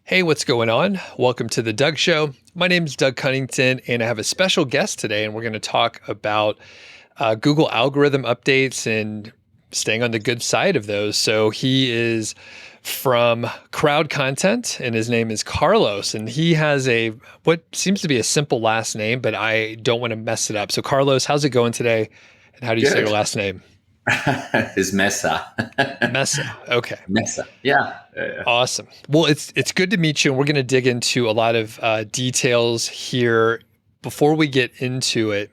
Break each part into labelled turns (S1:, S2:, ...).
S1: Hey, what's going on? Welcome to the Doug.Show. My name is Doug Cunnington, and I have a special guest today, and we're going to talk about Google algorithm updates and staying on the good side of those. So he is from Crowd Content, and his name is Carlos, and he has a what seems to be a simple last name, but I don't want to mess it up. So Carlos, how's it going today? And how do you say your
S2: Good.
S1: last name?
S2: It's Mesa.
S1: Mesa. Okay.
S2: Mesa. Yeah.
S1: Awesome. Well, it's good to meet you, and we're going to dig into a lot of details here. Before we get into it,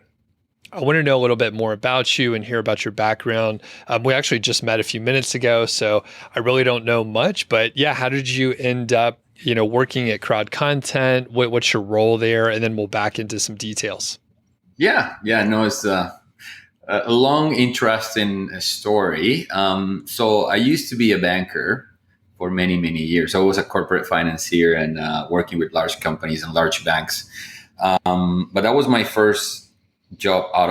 S1: I want to know a little bit more about you and hear about your background. We actually just met a few minutes ago, so I really don't know much. But yeah, how did you end up, working at Crowd Content? What's your role there? And then we'll back into some details.
S2: Yeah. No, it's a long, interesting story. So I used to be a banker for many, many years. I was a corporate financier and working with large companies and large banks. But that was my first job out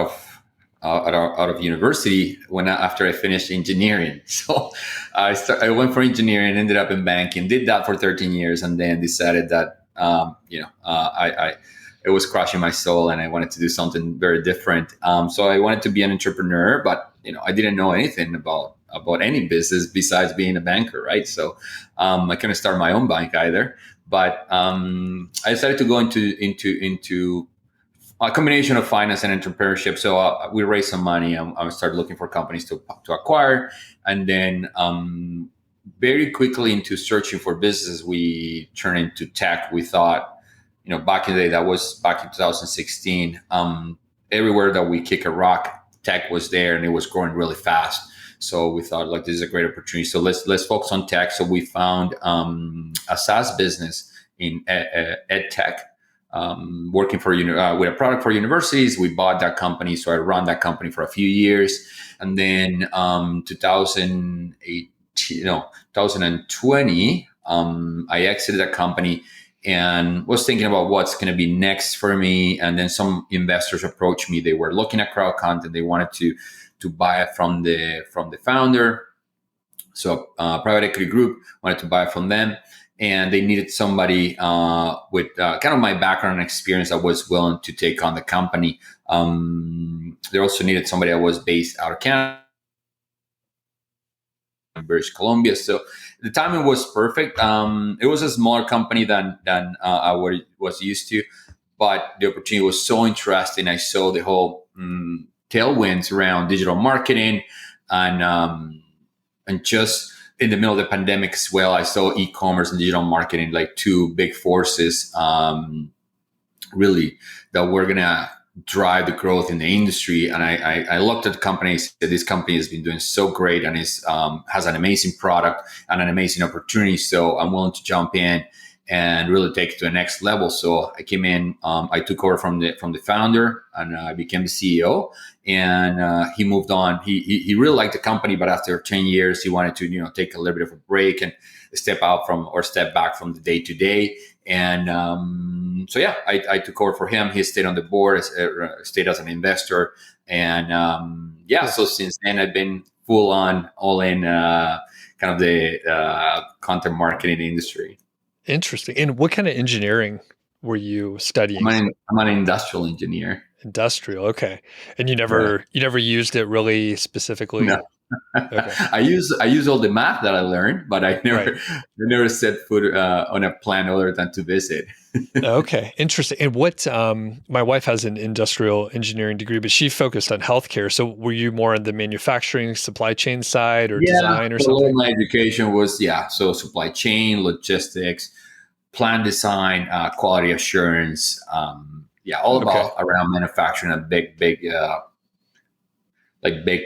S2: of university after I finished engineering. So I went for engineering, ended up in banking, did that for 13 years, and then decided that I it was crushing my soul, and I wanted to do something very different. So I wanted to be an entrepreneur, but I didn't know anything about any business besides being a banker, right? So I couldn't start my own bank either. But I decided to go into a combination of finance and entrepreneurship. So we raised some money, and I started looking for companies to acquire, and then very quickly into searching for businesses, we turned into tech. We thought, back in the day, that was back in 2016. Everywhere that we kick a rock, tech was there, and it was growing really fast. So we thought, like, this is a great opportunity. So let's focus on tech. So we found a SaaS business in ed tech, working for with a product for universities. We bought that company, so I ran that company for a few years, and then 2020, I exited that company and was thinking about what's going to be next for me. And then some investors approached me. They were looking at Crowd Content. They wanted to buy it from the founder. So private equity group wanted to buy it from them, and they needed somebody with kind of my background and experience that was willing to take on the company. They also needed somebody that was based out of Canada, British Columbia. So the timing was perfect. It was a smaller company than I was used to, but the opportunity was so interesting. I saw the whole tailwinds around digital marketing, and just in the middle of the pandemic as well, I saw e-commerce and digital marketing like two big forces, really, that were gonna drive the growth in the industry. And I looked at the companies. This company has been doing so great and has an amazing product and an amazing opportunity. So I'm willing to jump in and really take it to the next level. So I came in, I took over from the founder, and I became the CEO. And he moved on. He really liked the company, but after 10 years, he wanted to take a little bit of a break and step back from the day to day. And so yeah, I took over for him. He stayed on the board, stayed as an investor, and so since then I've been all in kind of the content marketing industry.
S1: Interesting. And what kind of engineering were you studying?
S2: I'm an industrial engineer.
S1: Industrial. Okay. And you
S2: Right.
S1: never used it really specifically.
S2: No.
S1: Okay.
S2: I use all the math that I learned, but I
S1: Right.
S2: never set foot on a plan other than to visit.
S1: Okay. Interesting. And what, my wife has an industrial engineering degree, but she focused on healthcare. So were you more on the manufacturing supply chain side or
S2: Yeah,
S1: design or
S2: so a lot of
S1: something?
S2: my education was so supply chain, logistics, plan design, quality assurance, all
S1: Okay.
S2: about around manufacturing and big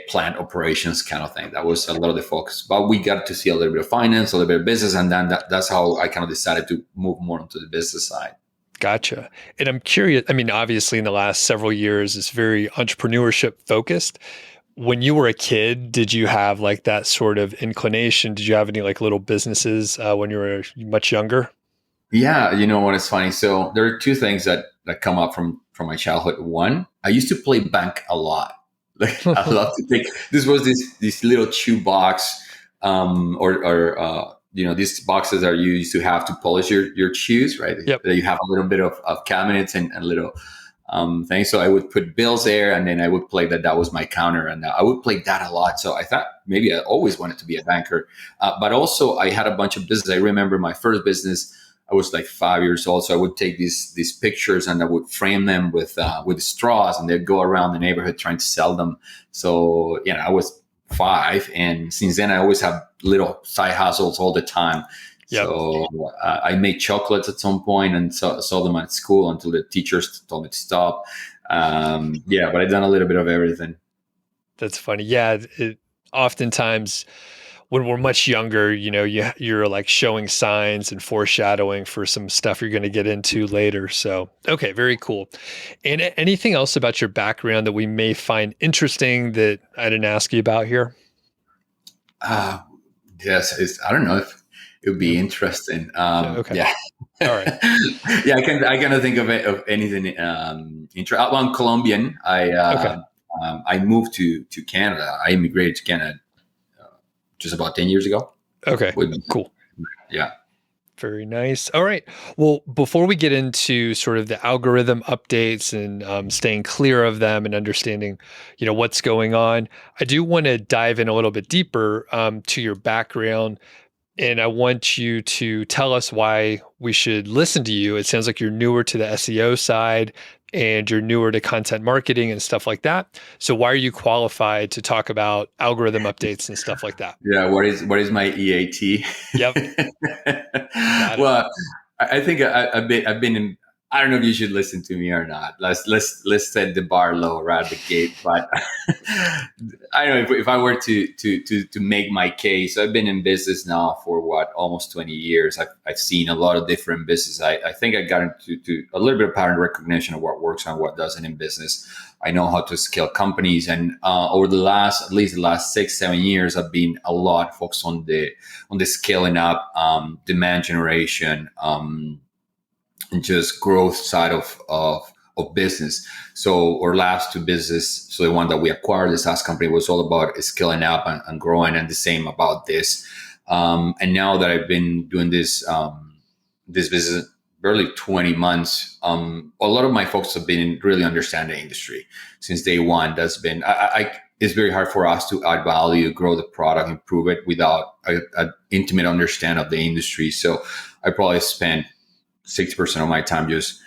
S2: plant operations kind of thing. That was a lot of the focus. But we got to see a little bit of finance, a little bit of business, and then that's how I kind of decided to move more into the business side.
S1: Gotcha. And I'm curious, I mean, obviously in the last several years, it's very entrepreneurship focused. When you were a kid, did you have like that sort of inclination? Did you have any like little businesses when you were much younger?
S2: Yeah, you know what is funny? So there are two things that come up from my childhood. One, I used to play bank a lot. Like I love to take. This was this little chew box, or these boxes are used to have to polish your shoes, right?
S1: Yep.
S2: You have a little bit of cabinets and little things. So I would put bills there, and then I would play that was my counter, and I would play that a lot. So I thought maybe I always wanted to be a banker, but also I had a bunch of business. I remember my first business. I was like 5 years old, so I would take these pictures and I would frame them with straws, and they'd go around the neighborhood trying to sell them. So I was 5, and since then I always have little side hustles all the time.
S1: Yep.
S2: So I made chocolates at some point and sold them at school until the teachers told me to stop. But I've done a little bit of everything.
S1: That's funny. Yeah. Oftentimes when we're much younger, you're like showing signs and foreshadowing for some stuff you're going to get into later. So, okay, very cool. And anything else about your background that we may find interesting that I didn't ask you about here?
S2: Yes. I don't know if it would be interesting.
S1: Okay.
S2: Yeah.
S1: All right.
S2: Yeah, I cannot think of anything interesting. I'm Colombian. I moved to Canada. I immigrated to Canada just about 10 years ago.
S1: Okay, cool.
S2: Yeah.
S1: Very nice. All right. Well, before we get into sort of the algorithm updates and staying clear of them and understanding, what's going on, I do want to dive in a little bit deeper to your background. And I want you to tell us why we should listen to you. It sounds like you're newer to the SEO side and you're newer to content marketing and stuff like that. So why are you qualified to talk about algorithm updates and stuff like that?
S2: Yeah. What is my EAT?
S1: Yep.
S2: Well, I think I've been in. I don't know if you should listen to me or not. Let's set the bar low right at the gate. But I don't know if I were to make my case. I've been in business now for almost 20 years. I've seen a lot of different business. I think I got into a little bit of pattern recognition of what works and what doesn't in business. I know how to scale companies, and over at least the last 6-7 years, I've been a lot focused on the scaling up, demand generation. And just growth side of business. So our last 2 business, so the one that we acquired, this SaaS company, was all about scaling up and growing, and the same about this. And now that I've been doing this business barely 20 months, a lot of my folks have been really understanding the industry since day one. That's been it's very hard for us to add value, grow the product, improve it without an intimate understanding of the industry. So I probably spent 60% of my time just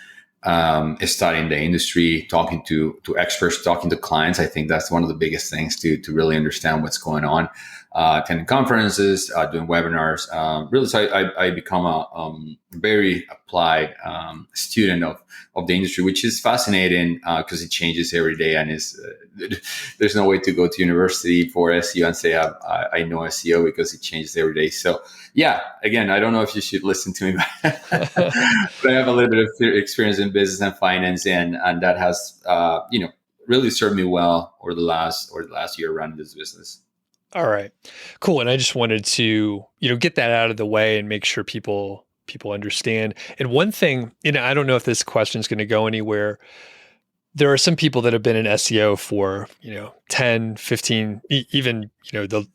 S2: studying the industry, talking to experts, talking to clients. I think that's one of the biggest things to really understand what's going on. Attending conferences, doing webinars. Really, so I become a very applied student of the industry, which is fascinating because it changes every day, and there's no way to go to university for SEO and say I know SEO, because it changes every day. So yeah, again, I don't know if you should listen to me, but I have a little bit of experience in business and finance, and that has really served me well over the last year running this business.
S1: All right, cool. And I just wanted to, get that out of the way and make sure people understand. And one thing, I don't know if this question is going to go anywhere. There are some people that have been in SEO for, 10, 15, even, the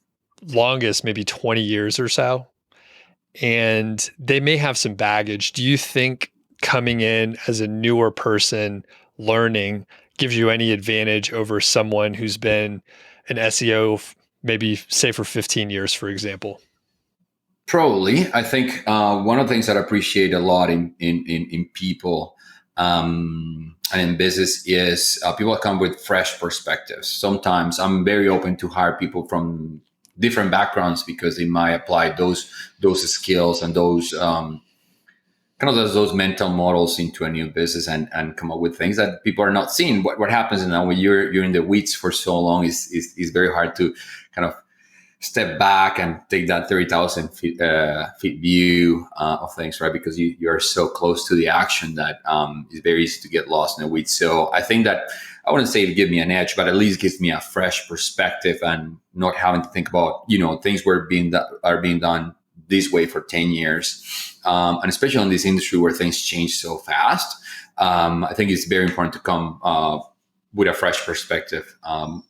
S1: longest, maybe 20 years or so. And they may have some baggage. Do you think coming in as a newer person learning gives you any advantage over someone who's been an SEO maybe say for 15 years, for example?
S2: Probably. I think one of the things that I appreciate a lot in people and in business is people come with fresh perspectives. Sometimes I'm very open to hire people from different backgrounds because they might apply those skills and those those mental models into a new business and come up with things that people are not seeing. What happens now when you're in the weeds for so long is very hard to kind of step back and take that 30,000 feet view of things, right? Because you're so close to the action that it's very easy to get lost in the weeds. So I think that I wouldn't say it give me an edge, but at least gives me a fresh perspective and not having to think about, things are being done this way for 10 years. And especially in this industry where things change so fast, I think it's very important to come with a fresh perspective,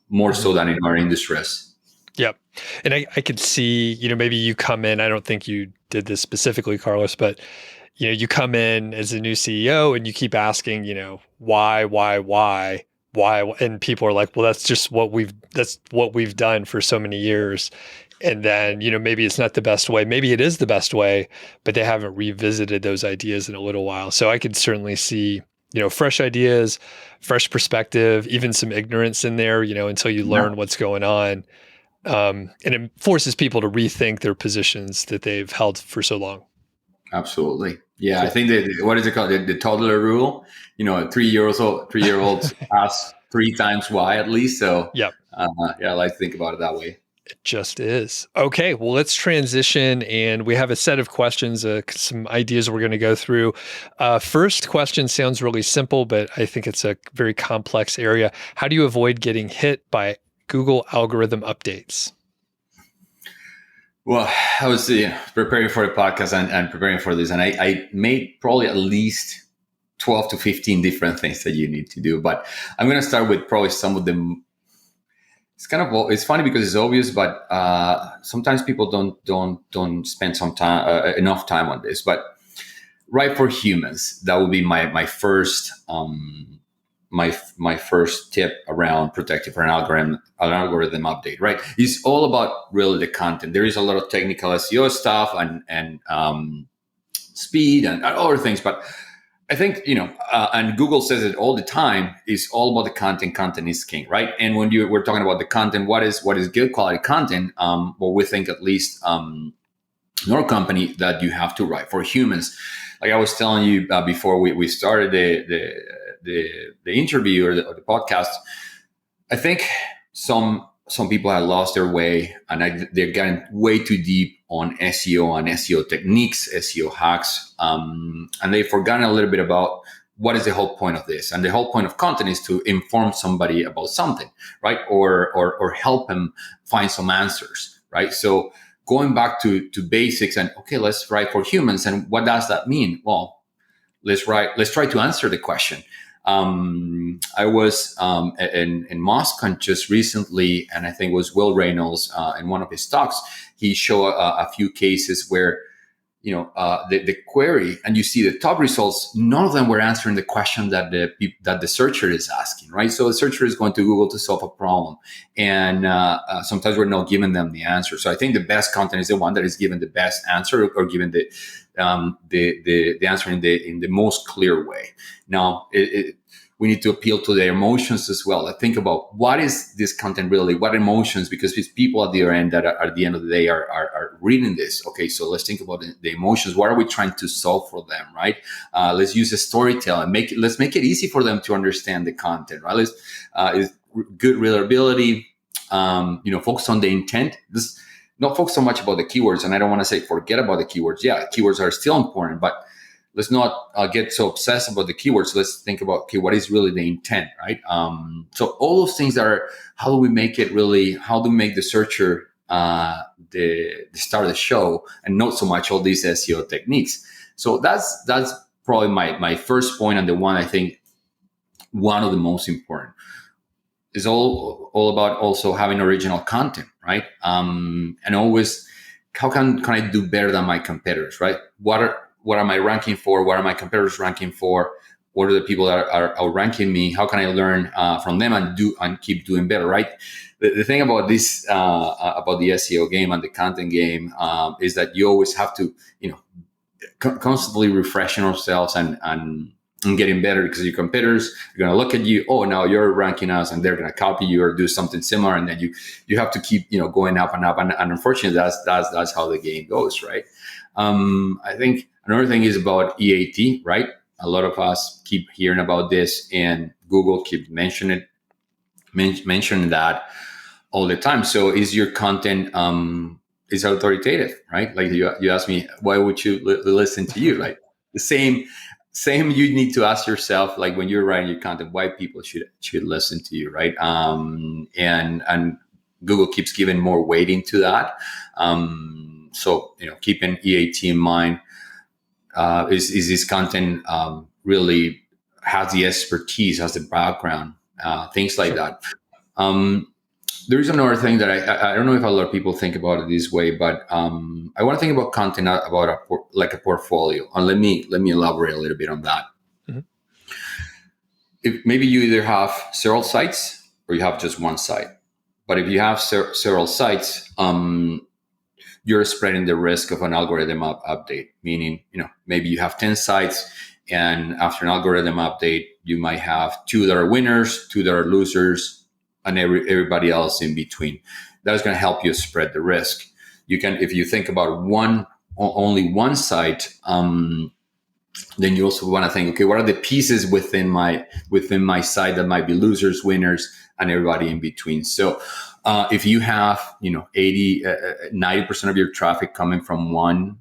S2: more so than in our industries.
S1: Yep. And I could see, maybe you come in, I don't think you did this specifically, Carlos, but you come in as a new CEO and you keep asking, why, and people are like, well, that's what we've done for so many years. And then, maybe it's not the best way. Maybe it is the best way, but they haven't revisited those ideas in a little while. So I could certainly see, fresh ideas, fresh perspective, even some ignorance in there, until you
S2: Yeah,
S1: learn what's going on. And it forces people to rethink their positions that they've held for so long.
S2: absolutely. Yeah, I
S1: Cool.
S2: think that what is it called? The toddler rule. A 3 year old ask three times why at least. So
S1: Yep.
S2: yeah, I like to think about it that way.
S1: It just is. Okay, well, let's transition. And we have a set of questions, some ideas we're going to go through. First question sounds really simple, but I think it's a very complex area. How do you avoid getting hit by Google algorithm updates?
S2: Well, I was preparing for the podcast and preparing for this, and I made probably at least 12 to 15 different things that you need to do. But I'm going to start with probably some of them. It's funny because it's obvious, but sometimes people don't spend some time enough time on this. But right for humans, that would be my first my first tip around protecting for an algorithm update. Right, it's all about really the content. There is a lot of technical SEO stuff and speed and other things, but I think, and Google says it all the time, is all about the content. Content is king, right? And when we're talking about the content, what is good quality content? Well, we think at least in our company that you have to write for humans. Like I was telling you before we started the interview or the podcast, I think some people have lost their way and they're getting way too deep on SEO and SEO techniques, SEO hacks, and they've forgotten a little bit about what is the whole point of this. And the whole point of content is to inform somebody about something, right? Or help them find some answers, right? So going back to basics and okay, let's write for humans. And what does that mean? Well, let's try to answer the question. I was in Moscow just recently, and I think it was Will Reynolds in one of his talks. He showed a few cases where, the query, and you see the top results, none of them were answering the question that the searcher is asking, right? So the searcher is going to Google to solve a problem, and sometimes we're not giving them the answer. So I think the best content is the one that is given the best answer or given the answer in the most clear way. Now, we need to appeal to their emotions as well. Like think about what is this content really, what emotions, because it's people at the other end that are, at the end of the day are reading this. Okay, so let's think about the emotions. What are we trying to solve for them, right? Let's use a storytelling. Let's make it easy for them to understand the content, right? Is good readability. Focus on the intent. Not focus so much about the keywords, and I don't want to say forget about the keywords. Yeah, keywords are still important, but let's not get so obsessed about the keywords. Let's think about, okay, what is really the intent, right? So all those things how do we make the searcher the start of the show and not so much all these SEO techniques. So that's probably my first point, and the one I think one of the most important is all about also having original content, right? And always, how can I do better than my competitors, right? What am I ranking for? What are my competitors ranking for? What are the people that are outranking me? How can I learn from them and keep doing better, right? The thing about this, about the SEO game and the content game, is that you always have to, constantly refreshing ourselves and getting better, because your competitors are going to look at you. Oh, now you're ranking us, and they're going to copy you or do something similar, and then you have to keep going up and up. And unfortunately, that's how the game goes, right? I think another thing is about EAT, right? A lot of us keep hearing about this, and Google keeps mentioning that all the time. So is your content is authoritative, right? Like you asked me, why would you listen to you? Like the same you need to ask yourself, like when you're writing your content, why people should listen to you, right? And Google keeps giving more weighting to that. So keeping EAT in mind, is this content really has the expertise, has the background, things like
S1: Sure.
S2: that. there is another thing that I don't know if a lot of people think about it this way, but I want to think about content about like a portfolio. And let me elaborate a little bit on that.
S1: Mm-hmm.
S2: If maybe you either have several sites or you have just one site. But if you have several sites, you're spreading the risk of an algorithm update. Meaning, maybe you have 10 sites, and after an algorithm update, you might have 2 that are winners, 2 that are losers, and everybody else in between. That's going to help you spread the risk. You can, if you think about only one site, then you also want to think, okay, what are the pieces within my site that might be losers, winners, and everybody in between? So if you have 90% of your traffic coming from one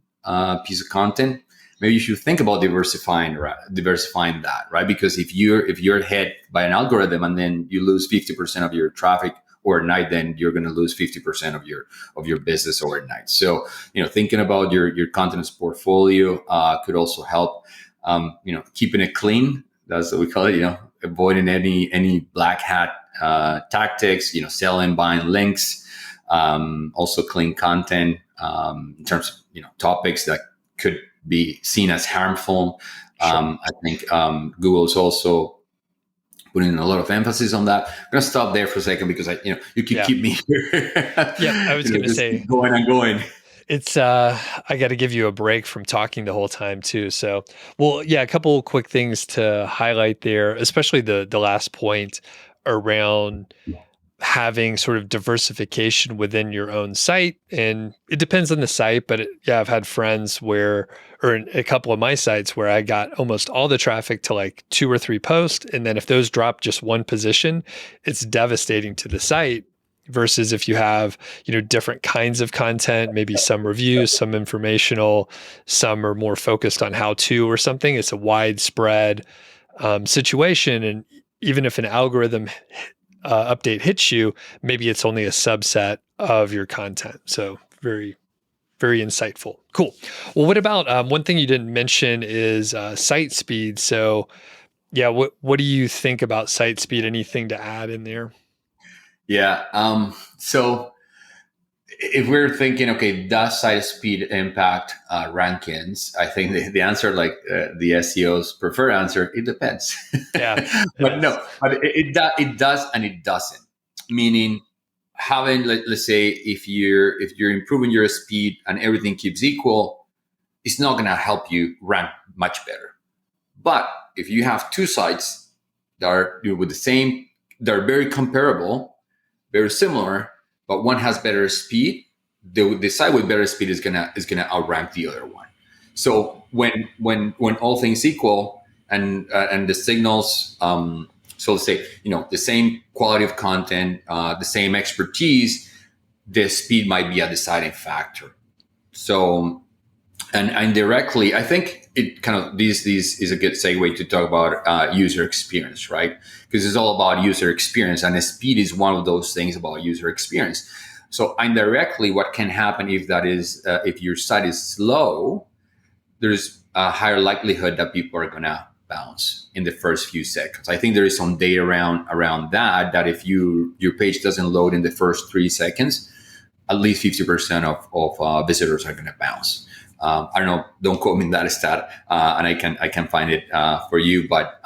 S2: piece of content, maybe you should think about diversifying that, right? Because if you're hit by an algorithm and then you lose 50% of your traffic overnight, then you're going to lose 50% of your business overnight. So thinking about your content's portfolio could also help. Keeping it clean. That's what we call it. Avoiding any black hat tactics. Selling, buying links. Also clean content in terms of topics that could be seen as harmful. Sure. I think Google is also putting a lot of emphasis on that. I'm going to stop there for a second because you can keep me here.
S1: Yeah, I was going to say
S2: going and going.
S1: It's I got to give you a break from talking the whole time too. So, well, yeah, a couple quick things to highlight there, especially the last point around having sort of diversification within your own site. And it depends on the site, but I've had friends or in a couple of my sites where I got almost all the traffic to like 2 or 3 posts. And then if those drop just one position, it's devastating to the site. Versus if you have, different kinds of content, maybe some reviews, some informational, some are more focused on how to or something. It's a widespread situation. And even if an algorithm update hits you, maybe it's only a subset of your content. So very, very insightful. Cool. Well, what about one thing you didn't mention is site speed. So yeah, what do you think about site speed? Anything to add in there?
S2: Yeah. So if we're thinking, okay, does site speed impact rankings? I think the answer, like the SEO's preferred answer, it depends.
S1: Yeah.
S2: But no, but it does and it doesn't. Meaning having, let's say, if you're improving your speed and everything keeps equal, it's not going to help you rank much better. But if you have 2 sites that are with the same, they're very comparable, very similar, but one has better speed, the site with better speed is gonna outrank the other one. So when all things equal and the signals, so let's say the same quality of content, the same expertise, the speed might be a deciding factor. So and indirectly, I think it kind of this is a good segue to talk about user experience, right? Because it's all about user experience, and the speed is one of those things about user experience. So indirectly, what can happen if your site is slow, there's a higher likelihood that people are gonna bounce in the first few seconds. I think there is some data around that if your page doesn't load in the first 3 seconds, at least 50% of visitors are gonna bounce. I don't know. Don't quote me on that stat, and I can find it for you. But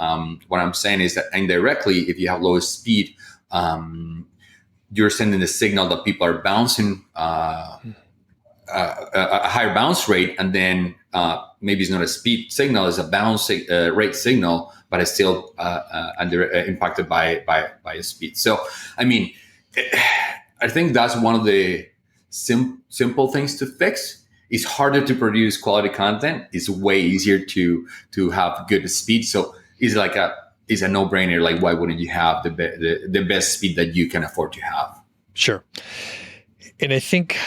S2: what I'm saying is that indirectly, if you have low speed, you're sending the signal that people are bouncing a higher bounce rate, and then maybe it's not a speed signal; it's a bounce rate signal, but it's still impacted by a speed. So, I mean, I think that's one of the simple things to fix. It's harder to produce quality content. It's way easier to have good speed. So it's a no-brainer. Like, why wouldn't you have the best speed that you can afford to have?
S1: Sure. And I think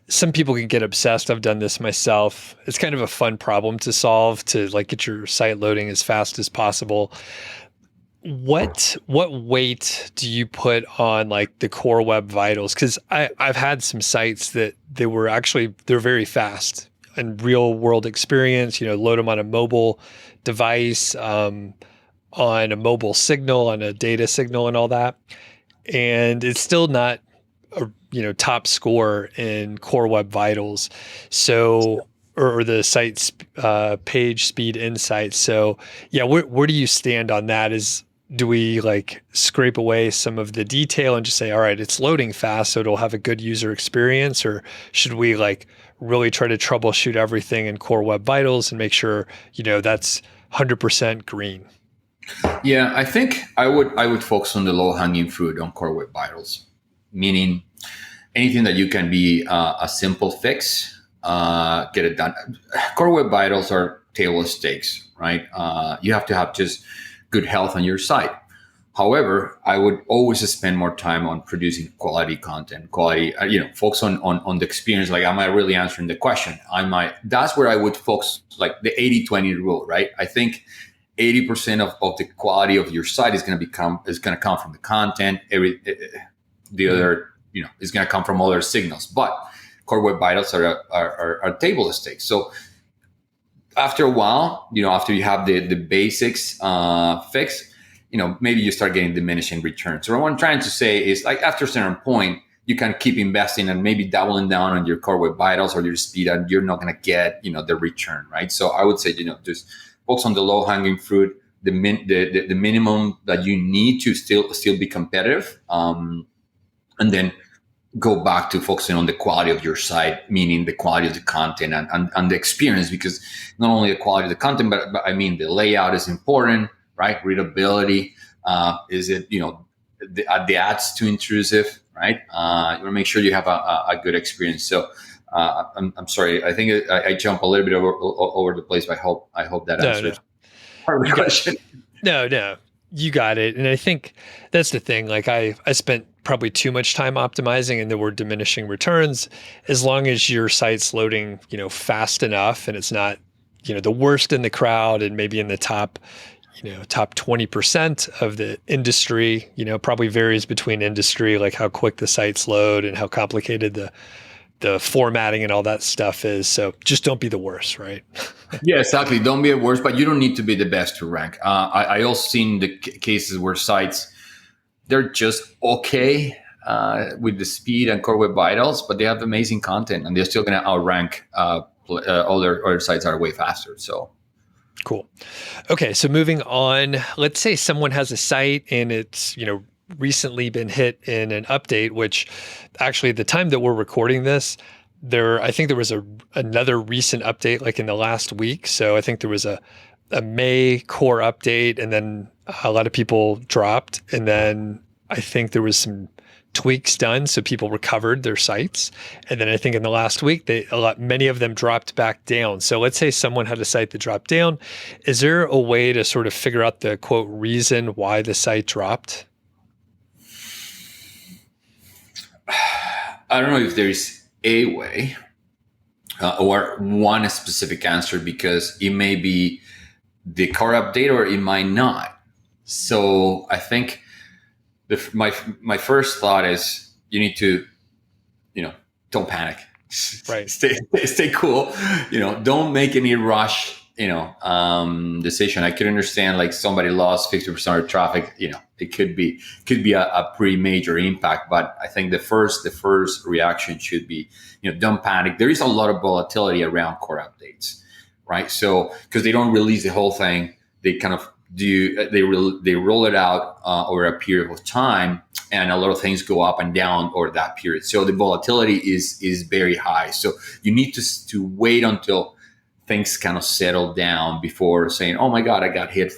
S1: some people can get obsessed. I've done this myself. It's kind of a fun problem to solve, to like get your site loading as fast as possible. What weight do you put on like the core web vitals? Because I've had some sites that they're very fast and real world experience. Load them on a mobile device, on a mobile signal, on a data signal, and all that. and it's still not a top score in Core Web Vitals. So or the site's page speed insights. So yeah, where do you stand on that? Do we like scrape away some of the detail and just say, all right, it's loading fast, so it'll have a good user experience? Or should we like really try to troubleshoot everything in Core Web Vitals and make sure, that's 100% green?
S2: Yeah, I think I would focus on the low hanging fruit on Core Web Vitals, meaning anything that you can be a simple fix, get it done. Core Web Vitals are table stakes, right? You have to have just good health on your site. However, I would always spend more time on producing quality content, focus on the experience. Like, am I really answering the question? That's where I would focus, like the 80-20 rule, right? I think 80% of the quality of your site is going to come from the content. The other, is going to come from other signals. But Core Web Vitals are table stakes. So after a while, after you have the basics fixed, maybe you start getting diminishing returns. So what I'm trying to say is, like, after a certain point, you can keep investing and maybe doubling down on your Core Web Vitals or your speed, and you're not going to get, the return, right? So I would say, just focus on the low hanging fruit, the minimum that you need to still be competitive, and then go back to focusing on the quality of your site, meaning the quality of the content and the experience, because not only the quality of the content, but I mean, the layout is important, right? Readability, is it, are the ads too intrusive, right? You want to make sure you have a good experience. So I'm sorry, I think I jump a little bit over the place, but I hope that answers part of the question.
S1: No, you got it. And I think that's the thing. Like, I spent probably too much time optimizing, and there were diminishing returns. As long as your site's loading, fast enough, and it's not, the worst in the crowd, and maybe in the top 20% of the industry, probably varies between industry, like how quick the sites load and how complicated the formatting and all that stuff is. So just don't be the worst, right?
S2: Yeah, exactly. Don't be the worst, but you don't need to be the best to rank. I also seen the cases where sites, they're just okay with the speed and Core Web Vitals, but they have amazing content, and they're still going to outrank other sites that are way faster. So
S1: cool. Okay, so moving on. Let's say someone has a site and it's recently been hit in an update, which actually, the time that we're recording this, I think there was another recent update like in the last week. So I think there was a May core update, and then a lot of people dropped, and then I think there was some tweaks done, so people recovered their sites. And then I think in the last week, many of them dropped back down. So let's say someone had a site that dropped down. Is there a way to sort of figure out the quote reason why the site dropped?
S2: I don't know if there's a way or one specific answer, because it may be the core update or it might not. So I think my first thought is you need to, don't panic.
S1: Right.
S2: Stay cool. Don't make any rush, decision. I could understand, like, somebody lost 50% of traffic, it could be a pretty major impact. But I think the first reaction should be, don't panic. There is a lot of volatility around core updates, right? So, because they don't release the whole thing, they kind of they roll it out over a period of time, and a lot of things go up and down over that period. So the volatility is very high. So you need to wait until things kind of settle down before saying, "Oh my God, I got hit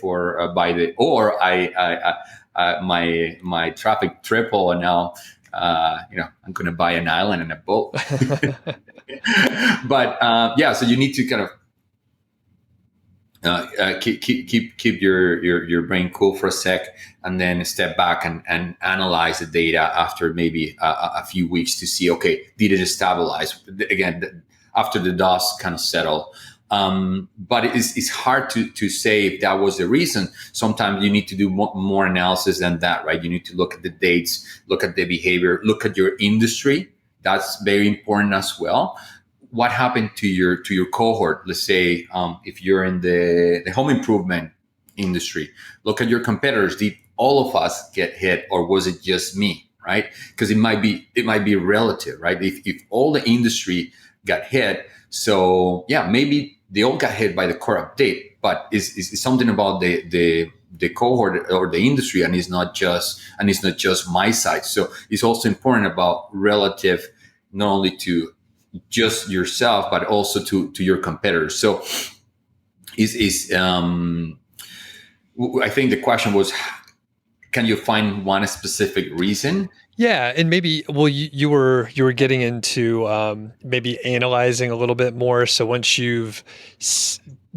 S2: my traffic triple, and now I'm going to buy an island and a boat." But so you need to kind of keep your brain cool for a sec, and then step back and analyze the data after maybe a few weeks to see, okay, did it stabilize again after the dust kind of settle? But it's hard to say if that was the reason. Sometimes you need to do more analysis than that, right? You need to look at the dates, look at the behavior, look at your industry. That's very important as well. What happened to your cohort? Let's say if you're in the home improvement industry, look at your competitors. Did all of us get hit, or was it just me, right? Because it might be relative, right? If all the industry got hit, so yeah, maybe they all got hit by the core update, but is something about the cohort or the industry, and it's not just my side. So it's also important about relative, not only to just yourself, but also to your competitors. So I think the question was, can you find one specific reason?
S1: Yeah, and maybe you were getting into maybe analyzing a little bit more. So once you've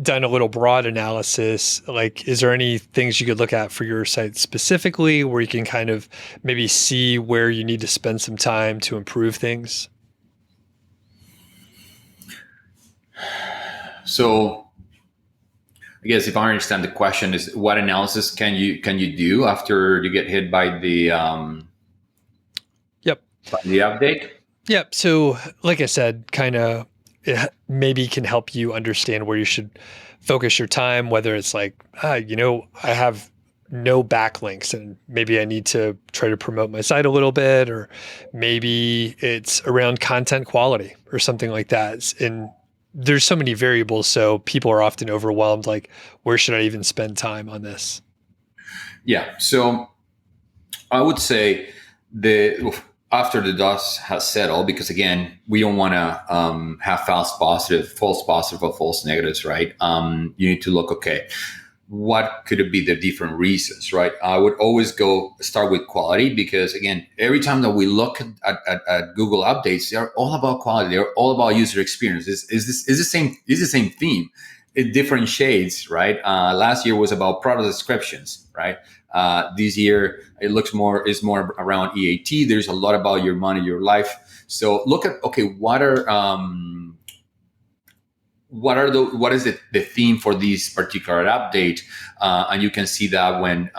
S1: done a little broad analysis, like, is there any things you could look at for your site specifically where you can kind of maybe see where you need to spend some time to improve things?
S2: So I guess if I understand the question is, what analysis can you do after you get hit by the
S1: Yep.
S2: by the update?
S1: Yep. So like I said, kind of maybe can help you understand where you should focus your time, whether it's like, I have no backlinks and maybe I need to try to promote my site a little bit, or maybe it's around content quality or something like that. And there's so many variables. So people are often overwhelmed. Like, where should I even spend time on this?
S2: Yeah. So I would say after the dust has settled, because again, we don't want to have false positive or false negatives, right? You need to look, okay, what could it be the different reasons, right? I would always start with quality, because again, every time that we look at Google updates, they're all about quality. They're all about user experience. Is the same theme in different shades, right? Last year was about product descriptions, right? This year is more around EAT. There's a lot about your money, your life. So look at, okay, what is the theme for this particular update, and you can see that when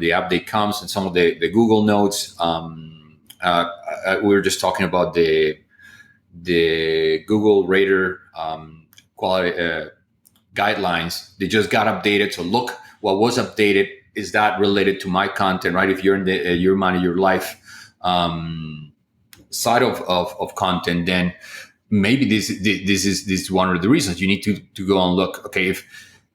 S2: the update comes, and some of the Google notes. We were just talking about the Google Rater quality guidelines. They just got updated. So look what was updated. Is that related to my content, right? If you're in the your money, your life side of content, then maybe this is one of the reasons you need to go and look. Okay, if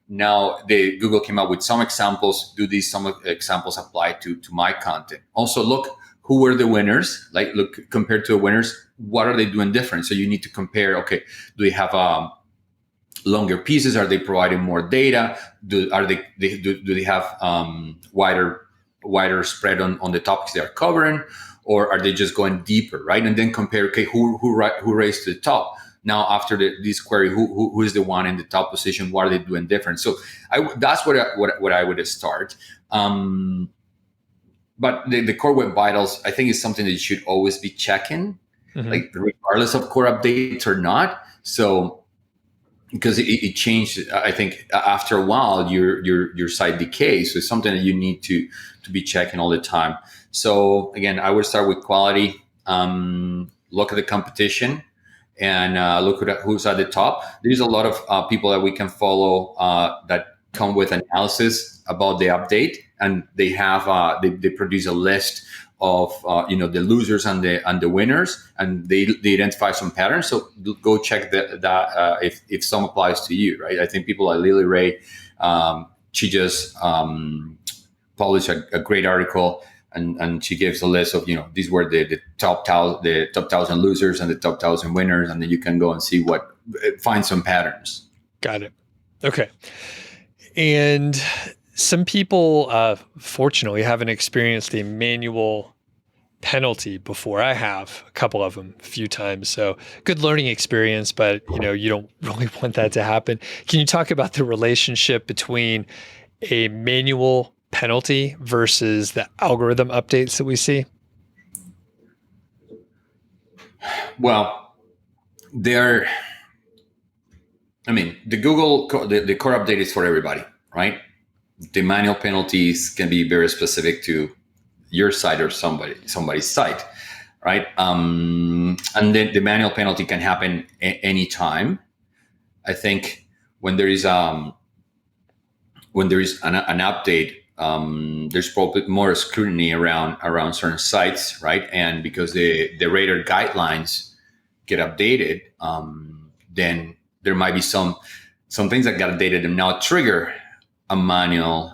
S2: now Google came up with some examples, do these some examples apply to my content? Also look, who were the winners? Like, look, compared to the winners, what are they doing different? So you need to compare. Okay, do they have longer pieces? Are they providing more data? Do they have wider spread on the topics they are covering? Or are they just going deeper, right? And then compare, okay, who raised to the top? Now, after this query, who is the one in the top position? What are they doing different? So that's what I would start. But the core web vitals, I think, is something that you should always be checking, like regardless of core updates or not. So because it changed, I think after a while your site decays. So it's something that you need to be checking all the time. So again, I would start with quality. Look at the competition, and look at who's at the top. There's a lot of people that we can follow that come with analysis about the update, and they have they produce a list of the losers and the winners, and they identify some patterns. So go check that if some applies to you, right? I think people like Lily Ray, she just published a great article. And she gives a list of, these were the top 1,000 losers and the top 1,000 winners, and then you can go and see find some patterns.
S1: Got it. Okay. And some people, fortunately, haven't experienced a manual penalty before. I have a couple of them, a few times. So good learning experience, but you don't really want that to happen. Can you talk about the relationship between a manual penalty versus the algorithm updates that we see?
S2: Well, the Google the core update is for everybody, right? The manual penalties can be very specific to your site or somebody's site, right? And then the manual penalty can happen anytime. I think when there is an update, there's probably more scrutiny around certain sites, right? And because the rater guidelines get updated, then there might be some things that got updated and now trigger a manual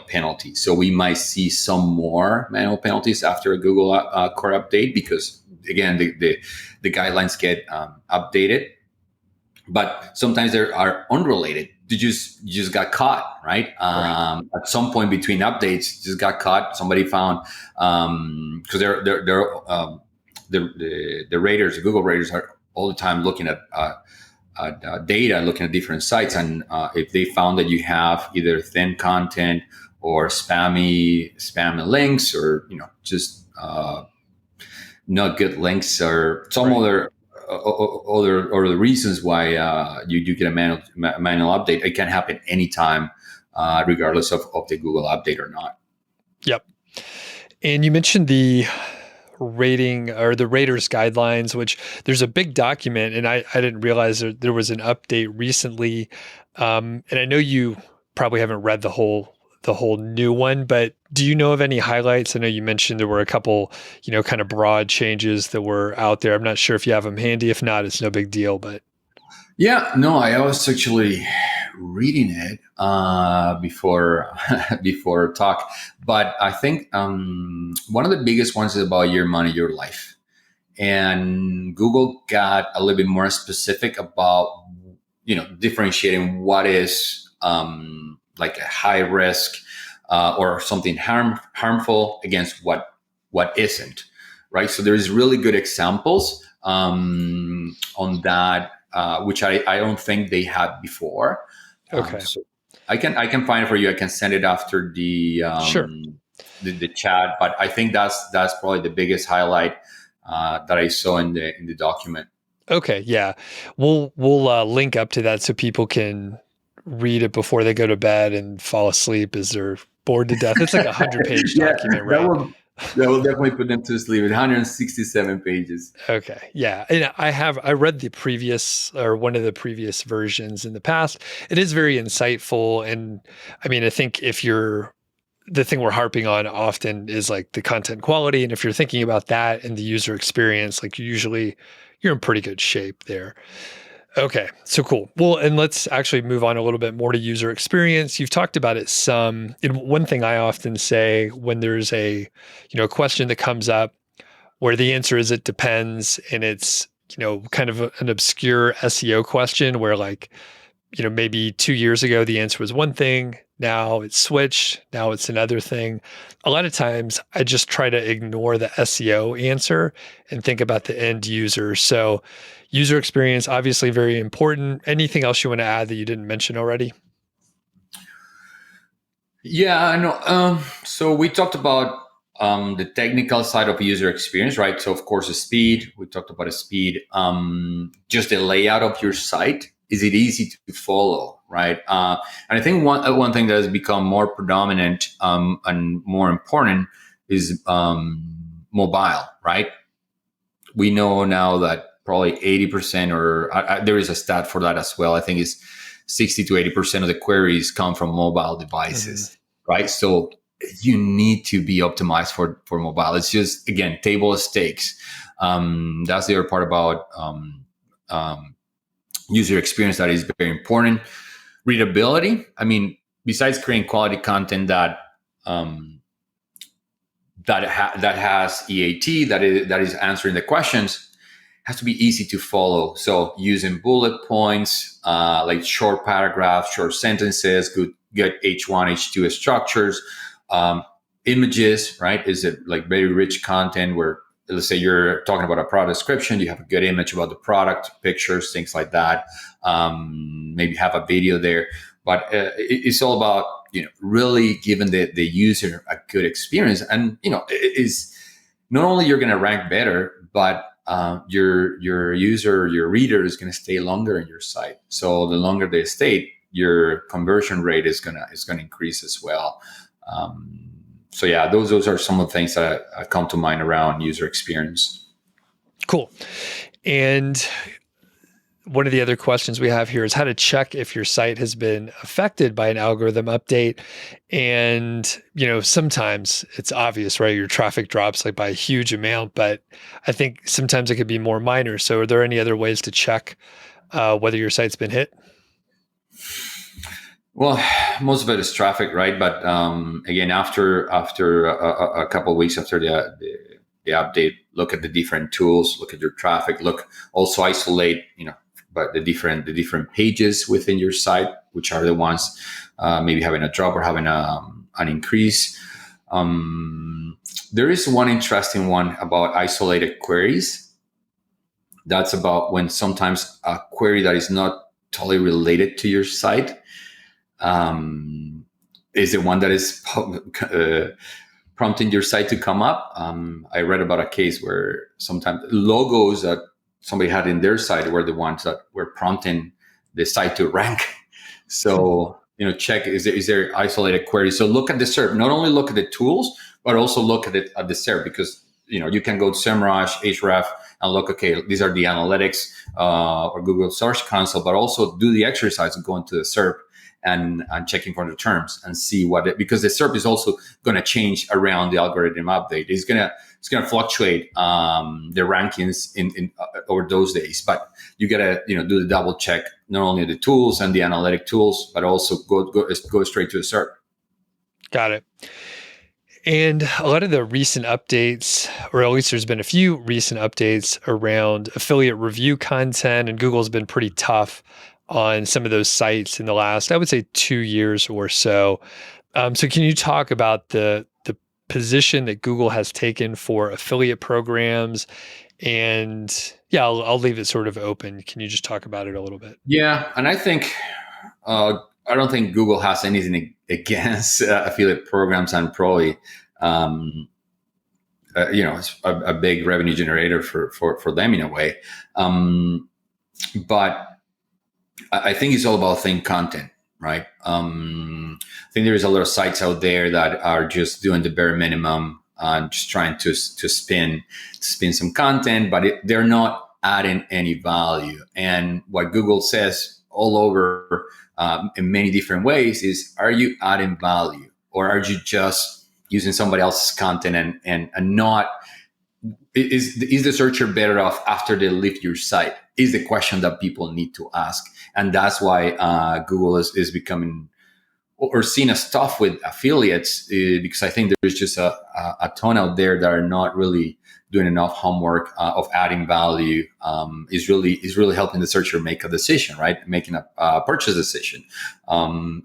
S2: penalty. So we might see some more manual penalties after a Google core update because again the guidelines get updated, but sometimes they are unrelated. You just got caught, right?
S1: Right.
S2: At some point between updates, just got caught. Somebody found because the raters, the Google raters, are all the time looking at data, looking at different sites, and if they found that you have either thin content or spammy links, or just not good links, or some other reasons why you get a manual update, it can happen anytime, regardless of the Google update or not.
S1: Yep. And you mentioned the rating or the raters guidelines, which there's a big document, and I didn't realize there was an update recently. And I know you probably haven't read the whole new one, but do you know of any highlights? I know you mentioned there were a couple, kind of broad changes that were out there. I'm not sure if you have them handy. If not, it's no big deal, but.
S2: Yeah, no, I was actually reading it before talk, but I think one of the biggest ones is about your money, your life, and Google got a little bit more specific about differentiating what is like a high risk or something harmful against what isn't, right? So there's really good examples on that. Which I don't think they had before.
S1: Okay.
S2: So I can find it for you. I can send it after the
S1: Sure.
S2: the chat. But I think that's probably the biggest highlight that I saw in the document.
S1: Okay. Yeah. We'll link up to that so people can read it before they go to bed and fall asleep as they're bored to death. It's like 100-page document, right?
S2: That will definitely put them to sleep. 167 pages.
S1: Okay. Yeah. And I read the previous or one of the previous versions in the past. It is very insightful. And I mean, I think the thing we're harping on often is like the content quality. And if you're thinking about that and the user experience, like you're in pretty good shape there. Okay. So cool. Well, and let's actually move on a little bit more to user experience. You've talked about it some. And one thing I often say when there's a question that comes up where the answer is it depends, and it's, kind of an obscure SEO question where like, maybe 2 years ago, the answer was one thing. Now it's switched. Now it's another thing. A lot of times I just try to ignore the SEO answer and think about the end user. So user experience, obviously very important. Anything else you want to add that you didn't mention already?
S2: Yeah, I know. So we talked about the technical side of user experience, right? So of course, the speed. We talked about the speed. Just the layout of your site. Is it easy to follow, right? And I think one thing that has become more predominant and more important is mobile, right? We know now that probably 80%, or there is a stat for that as well. I think it's 60 to 80% of the queries come from mobile devices, right? So you need to be optimized for mobile. It's just, again, table stakes. That's the other part about user experience that is very important. Readability. I mean, besides creating quality content that has EAT, that is answering the questions, has to be easy to follow. So using bullet points, like short paragraphs, short sentences, good H1, H2 structures, images, right? Is it like very rich content where, let's say you're talking about a product description, you have a good image about the product, pictures, things like that. Maybe have a video there, but it's all about, really giving the user a good experience. And, is not only you're going to rank better, but your user, your reader is going to stay longer in your site. So the longer they stay, your conversion rate is going to increase as well. So yeah, those are some of the things that come to mind around user experience.
S1: Cool. And one of the other questions we have here is how to check if your site has been affected by an algorithm update. And, sometimes it's obvious, right? Your traffic drops like by a huge amount, but I think sometimes it could be more minor. So are there any other ways to check whether your site's been hit?
S2: Well, most of it is traffic, right? But again, after a couple of weeks after the update, look at the different tools, look at your traffic, also isolate, but the different pages within your site, which are the ones maybe having a drop or having an increase. There is one interesting one about isolated queries. That's about when sometimes a query that is not totally related to your site is the one that is prompting your site to come up. I read about a case where sometimes logos that somebody had in their site were the ones that were prompting the site to rank. So, check, is there isolated queries? So look at the SERP, not only look at the tools, but also look at the SERP, because, you can go to SEMrush, Ahrefs, and look, okay, these are the analytics or Google Search Console, but also do the exercise of going to the SERP and checking for the terms and see because the SERP is also going to change around the algorithm update. It's going to fluctuate the rankings in over those days, but you got to do the double check, not only the tools and the analytic tools, but also go straight to the SERP.
S1: Got it. And a lot of the recent updates, or at least there's been a few recent updates around affiliate review content, and Google's been pretty tough on some of those sites in the last, I would say, 2 years or so. So can you talk about the position that Google has taken for affiliate programs? And yeah, I'll leave it sort of open. Can you just talk about it a little bit?
S2: Yeah, and I think I don't think Google has anything against affiliate programs, and probably it's a big revenue generator for them in a way. But I think it's all about thin content, right? I think there is a lot of sites out there that are just doing the bare minimum and just trying to spin some content, but they're not adding any value. And what Google says all over in many different ways is, are you adding value, or are you just using somebody else's content and not? Is the searcher better off after they leave your site? Is the question that people need to ask. And that's why Google is becoming or seen as tough with affiliates, because I think there's just a ton out there that are not really doing enough homework of adding value. Is really helping the searcher make a decision, right? Making a purchase decision.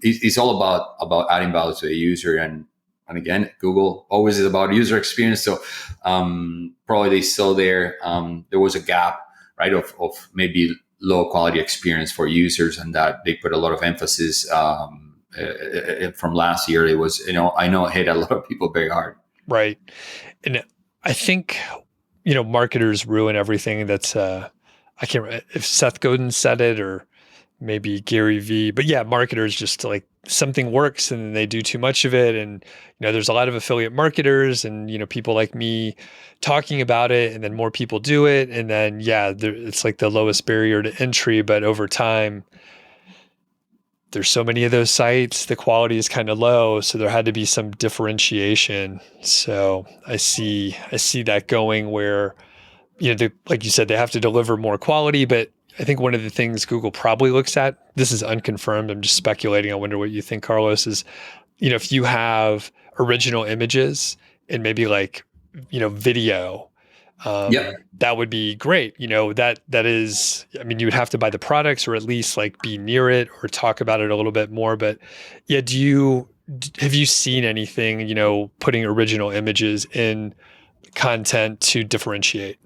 S2: It's all about adding value to the user. And again, Google always is about user experience. So probably they saw there was a gap, right, of maybe low quality experience for users, and that they put a lot of emphasis from last year. It was, I know it hit a lot of people very hard.
S1: Right. And I think, marketers ruin everything. That's, I can't remember if Seth Godin said it or maybe Gary Vee, but yeah, marketers just like something works and then they do too much of it. And, there's a lot of affiliate marketers and, people like me talking about it, and then more people do it. And then, yeah, it's like the lowest barrier to entry, but over time, there's so many of those sites, the quality is kind of low. So there had to be some differentiation. So I see that going where, like you said, they have to deliver more quality, but I think one of the things Google probably looks at, this is unconfirmed, I'm just speculating, I wonder what you think, Carlos, is, if you have original images and maybe like, video, that would be great. That is, you would have to buy the products or at least like be near it or talk about it a little bit more. But yeah, have you seen anything, putting original images in content to differentiate?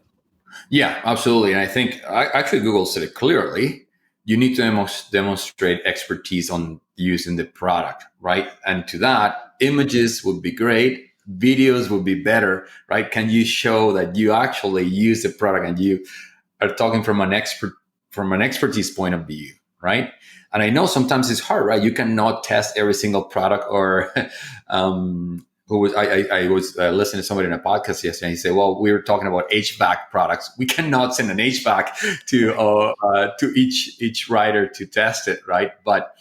S2: Yeah, absolutely. And I think actually Google said it clearly. You need to demonstrate expertise on using the product, right? And to that, images would be great. Videos would be better, right? Can you show that you actually use the product and you are talking from an expertise point of view, right? And I know sometimes it's hard, right? You cannot test every single product or who was I was listening to somebody in a podcast yesterday. And he said, "Well, we were talking about HVAC products. We cannot send an HVAC to each writer to test it, right?" But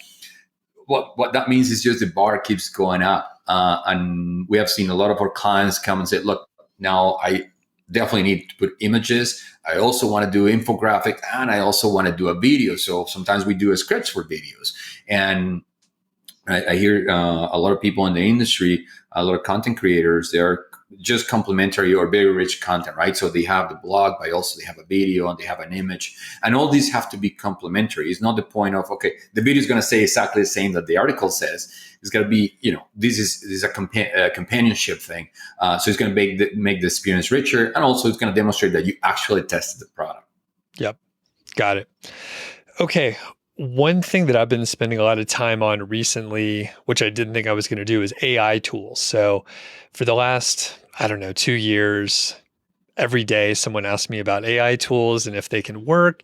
S2: what that means is just the bar keeps going up, and we have seen a lot of our clients come and say, "Look, now I definitely need to put images. I also want to do infographic, and I also want to do a video. So sometimes we do a scripts for videos." And I hear a lot of people in the industry, a lot of content creators, they are just complementary or very rich content, right? So they have the blog, but also they have a video and they have an image, and all these have to be complementary. It's not the point of, okay, the video is going to say exactly the same that the article says. It's going to be, this is a companionship thing. So it's going to make the experience richer, and also it's going to demonstrate that you actually tested the product.
S1: Yep. Got it. Okay. One thing that I've been spending a lot of time on recently, which I didn't think I was going to do, is AI tools. So for the last, 2 years, every day someone asked me about AI tools and if they can work.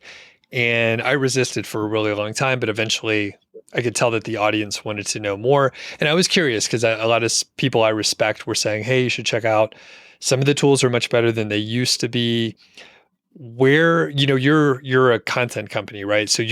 S1: And I resisted for a really long time, but eventually I could tell that the audience wanted to know more. And I was curious because a lot of people I respect were saying, hey, you should check out some of the tools are much better than they used to be. Where, you're a content company, right? So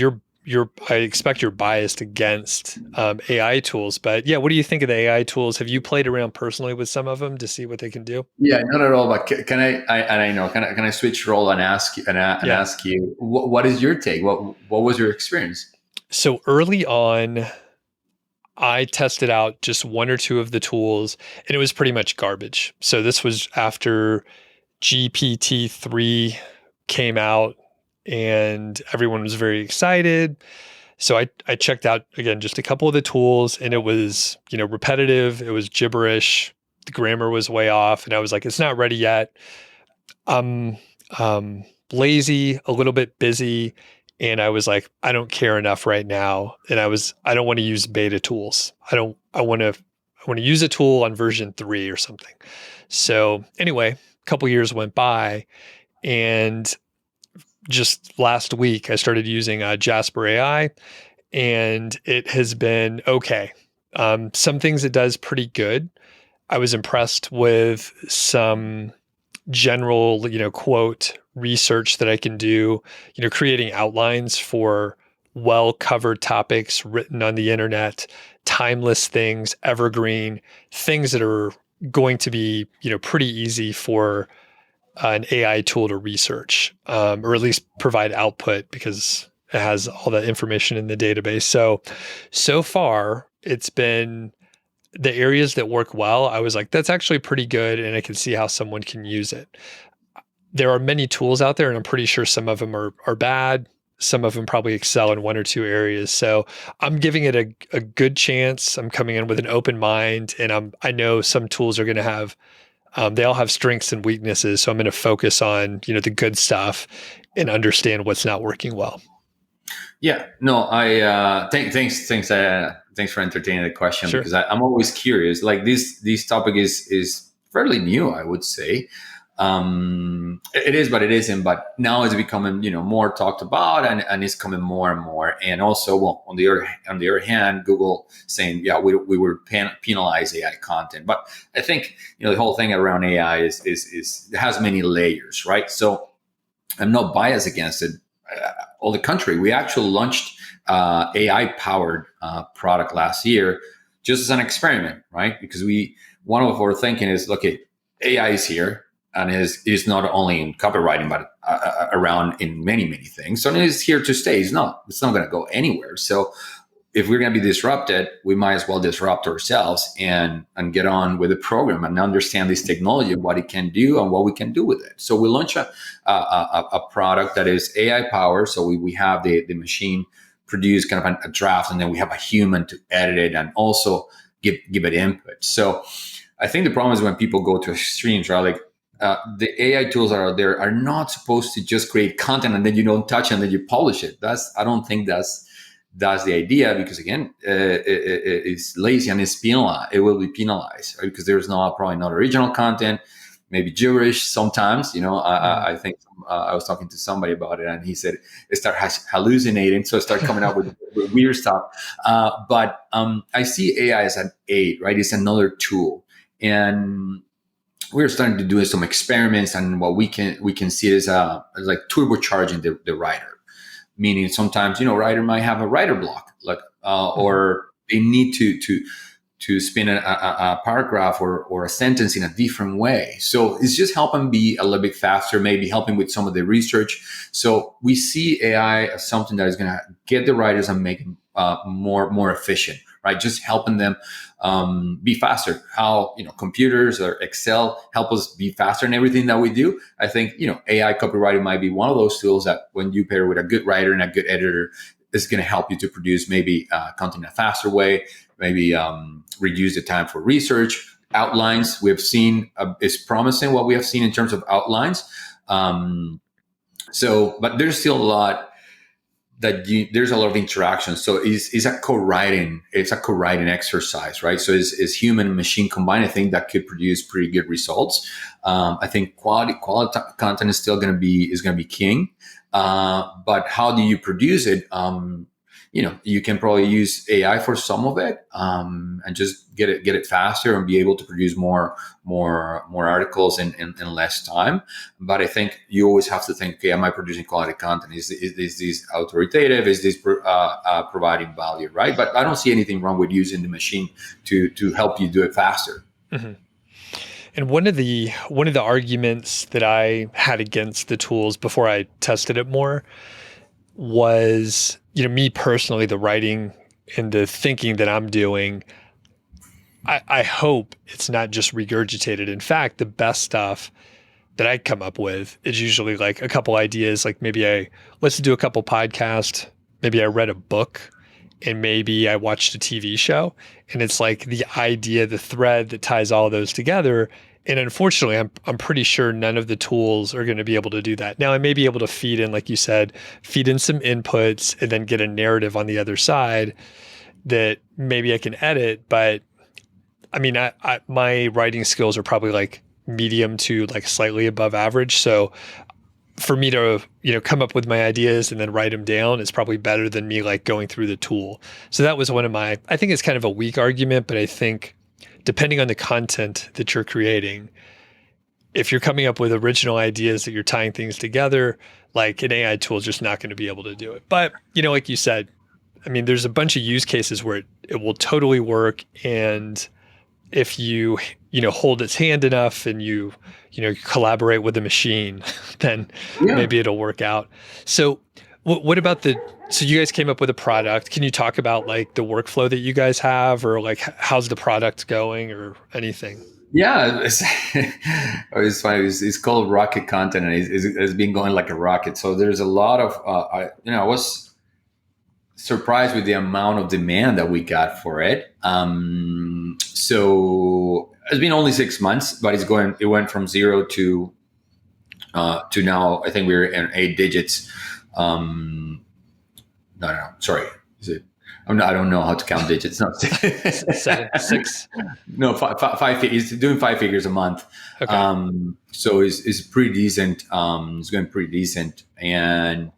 S1: I expect you're biased against AI tools, but yeah, what do you think of the AI tools? Have you played around personally with some of them to see what they can do?
S2: Yeah, not at all. But can I switch role and ask you ask you what is your take? What was your experience?
S1: So early on, I tested out just one or two of the tools, and it was pretty much garbage. So this was after GPT-3 came out, and everyone was very excited. So I checked out, again, just a couple of the tools, and it was, repetitive. It was gibberish. The grammar was way off. And I was like, it's not ready yet. I'm lazy, a little bit busy. And I was like, I don't care enough right now. And I don't want to use beta tools. I want to use a tool on version 3 or something. So anyway, a couple years went by, and just last week, I started using Jasper AI, and it has been okay. Some things it does pretty good. I was impressed with some general, quote research that I can do, creating outlines for well-covered topics written on the internet, timeless things, evergreen, things that are going to be, pretty easy for an AI tool to research, or at least provide output because it has all that information in the database. So far, it's been the areas that work well. I was like, that's actually pretty good, and I can see how someone can use it. There are many tools out there, and I'm pretty sure some of them are bad. Some of them probably excel in one or two areas. So I'm giving it a good chance. I'm coming in with an open mind, and I know some tools are going to have they all have strengths and weaknesses. So I'm going to focus on, the good stuff and understand what's not working well.
S2: Yeah, no, thanks for entertaining the question.
S1: Sure.
S2: Because I'm always curious. Like this topic is fairly new, I would say. It is, but it isn't. But now it's becoming, more talked about, and it's coming more and more. And also, well, on the other hand, Google saying, yeah, we would penalize AI content. But I think the whole thing around AI is it has many layers, right? So I'm not biased against it. On the contrary, we actually launched AI powered product last year just as an experiment, right? Because one of our thinking is, okay, AI is here. And is not only in copywriting, but around in many, many things. So it is here to stay. It's not going to go anywhere. So if we're going to be disrupted, we might as well disrupt ourselves and get on with the program and understand this technology, what it can do and what we can do with it. So we launch a product that is AI powered. So we have the machine produce kind of a draft, and then we have a human to edit it and also give it input. So I think the problem is when people go to extremes, right? Like, the AI tools that are out there are not supposed to just create content and then you don't touch it and then you polish it. I don't think that's the idea, because again, it's lazy and it's penalized. It will be penalized, right? Because there's probably not original content, maybe gibberish sometimes. I think I was talking to somebody about it, and he said it started hallucinating, so it started coming up with weird stuff. But I see AI as an aid, right? It's another tool. and we're starting to do some experiments, and what we can see is like turbocharging the writer, meaning sometimes writer might have a writer block, like or they need to spin a paragraph or a sentence in a different way. So it's just helping be a little bit faster, maybe helping with some of the research. So we see AI as something that is going to get the writers and make them more efficient, right? Just helping them be faster. How computers or Excel help us be faster in everything that we do. I think AI copywriting might be one of those tools that when you pair with a good writer and a good editor, is going to help you to produce maybe content in a faster way, maybe reduce the time for research. Outlines we've seen is promising what we have seen in terms of outlines. But there's still a lot there's a lot of interaction. So it's a co-writing exercise, right? So is human and machine combined. I think that could produce pretty good results. I think quality content is still going to be king. But how do you produce it? You can probably use AI for some of it, and just get it faster and be able to produce more articles in less time. But I think you always have to think, okay, am I producing quality content? Is this authoritative? Is this providing value, right? But I don't see anything wrong with using the machine to help you do it faster.
S1: Mm-hmm. And one of the arguments that I had against the tools before I tested it more was, me personally, the writing and the thinking that I'm doing, I hope it's not just regurgitated. In fact, the best stuff that I come up with is usually like a couple ideas, like maybe I listened to a couple podcasts, maybe I read a book, and maybe I watched a TV show, and it's like the idea, the thread that ties all of those together. And unfortunately, I'm pretty sure none of the tools are going to be able to do that. Now, I may be able to feed in, like you said, feed in some inputs and then get a narrative on the other side that maybe I can edit. But I mean, my writing skills are probably like medium to like slightly above average. So for me to, come up with my ideas and then write them down is probably better than me like going through the tool. So that was one of I think it's kind of a weak argument, but I think depending on the content that you're creating, if you're coming up with original ideas that you're tying things together, like an AI tool is just not going to be able to do it. But, like you said, I mean, there's a bunch of use cases where it will totally work. And if you, hold its hand enough and you collaborate with the machine, then maybe it'll work out. So what about so you guys came up with a product. Can you talk about like the workflow that you guys have, or like how's the product going or anything?
S2: Yeah, it's funny. It's called Rocket Content, and it's been going like a rocket. So there's a lot of, I was surprised with the amount of demand that we got for it. So it's been only 6 months, but it went from 0 to now. I think we're in 8 digits. No, sorry. Is it? I don't know how to count digits. No,
S1: 7, 6.
S2: No, five. He's doing 5 figures a month.
S1: Okay.
S2: So it's pretty decent. It's going pretty decent, and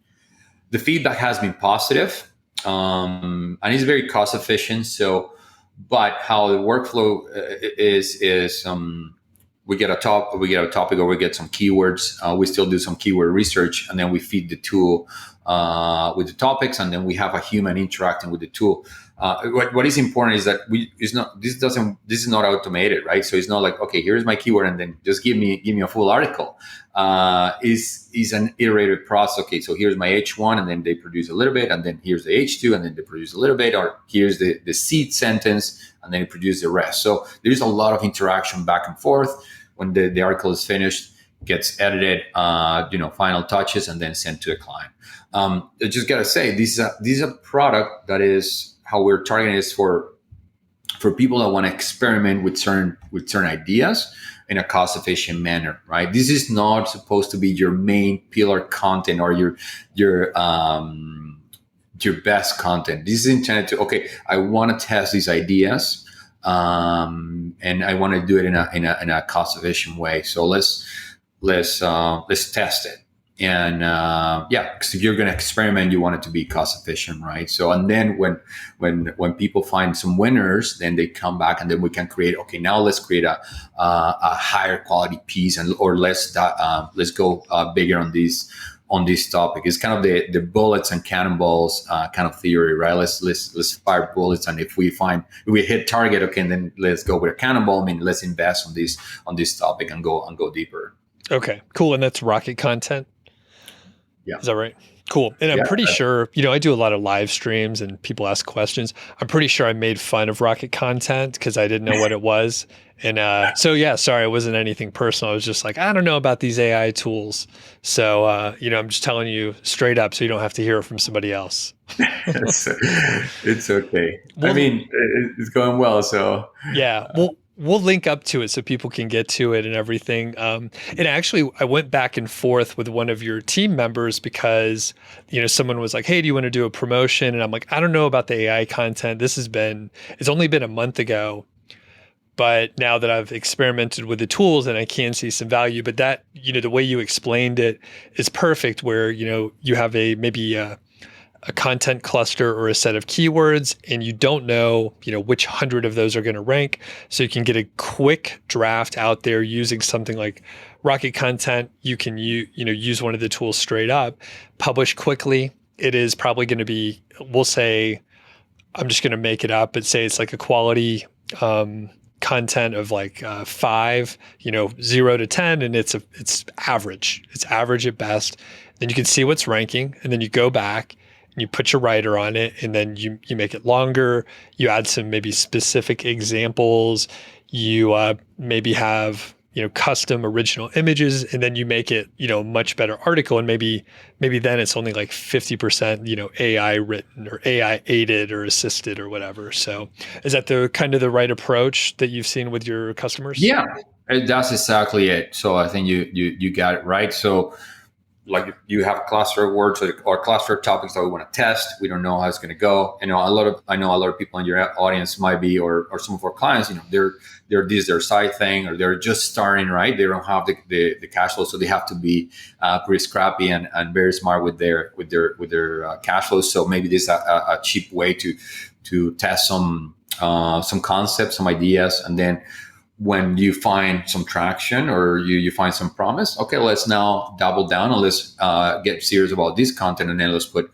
S2: the feedback has been positive. And it's very cost efficient. So, but how the workflow is we get a topic, or we get some keywords. We still do some keyword research, and then we feed the tool with the topics, and then we have a human interacting with the tool. What is important is that this is not automated, right? So it's not like, okay, here's my keyword, and then just give me a full article. Is an iterative process. Okay, so here's my H1, and then they produce a little bit, and then here's the H2, and then they produce a little bit, or here's the seed sentence, and then they produce the rest. So there's a lot of interaction back and forth. When the article is finished, gets edited, final touches, and then sent to the client. I just gotta say, this is a product that is how we're targeting is for people that want to experiment with certain ideas in a cost efficient manner, right? This is not supposed to be your main pillar content or your best content. This is intended to, okay, I want to test these ideas, and I want to do it in a cost efficient way. So let's test it. And because if you're going to experiment, you want it to be cost efficient, right? So, and then when people find some winners, then they come back, and then we can create. Okay, now let's create a higher quality piece, or let's go bigger on this topic. It's kind of the bullets and cannonballs kind of theory, right? Let's fire bullets, and if we hit target, okay, and then let's go with a cannonball. I mean, let's invest on this topic and go deeper.
S1: Okay, cool. And that's rocket content.
S2: Yeah.
S1: Is that right? Cool. And I'm pretty sure, I do a lot of live streams and people ask questions. I'm pretty sure I made fun of rocket content because I didn't know what it was. And sorry, it wasn't anything personal. I was just like, I don't know about these AI tools. So, I'm just telling you straight up so you don't have to hear it from somebody else.
S2: It's okay. Well, I mean, it's going well. So,
S1: yeah. We'll link up to it so people can get to it and everything. And actually, I went back and forth with one of your team members because, someone was like, hey, do you want to do a promotion? And I'm like, I don't know about the AI content. It's only been a month ago. But now that I've experimented with the tools and I can see some value, but that, the way you explained it is perfect where, you have maybe a content cluster or a set of keywords, and you don't know, which 100 of those are going to rank. So you can get a quick draft out there using something like Rocket Content. You can use one of the tools straight up, publish quickly. It is probably going to be, we'll say, I'm just going to make it up, but say it's like a quality content of like 5, 0 to 10, and it's average. It's average at best. Then you can see what's ranking, and then you go back. You put your writer on it, and then you make it longer. You add some maybe specific examples. You maybe have custom original images, and then you make it a much better article. And maybe then it's only like 50% AI written or AI aided or assisted or whatever. So is that the kind of the right approach that you've seen with your customers?
S2: Yeah, that's exactly it. So I think you got it right. So, like, you have a cluster of words or cluster of topics that we want to test. We don't know how it's going to go. I know a lot of people in your audience might be, or some of our clients, they're their side thing, or they're just starting, right? They don't have the cash flow, so they have to be pretty scrappy and very smart with their cash flow. So maybe this is a cheap way to test some concepts, some ideas, and then when you find some traction or you find some promise, okay, let's now double down and let's get serious about this content, and then let's put,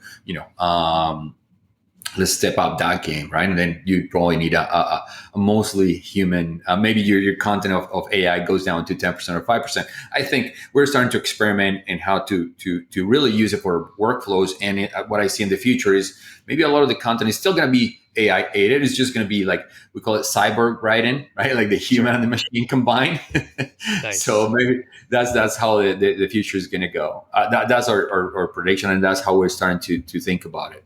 S2: let's step up that game, right? And then you probably need a mostly human, maybe your content of AI goes down to 10% or 5%. I think we're starting to experiment in how to really use it for workflows. And what I see in the future is maybe a lot of the content is still going to be AI aided. It's just going to be like, we call it cyborg writing, right? Like the human and the machine combined. Nice. So maybe that's how the future is going to go. That's our prediction, and that's how we're starting to think about it.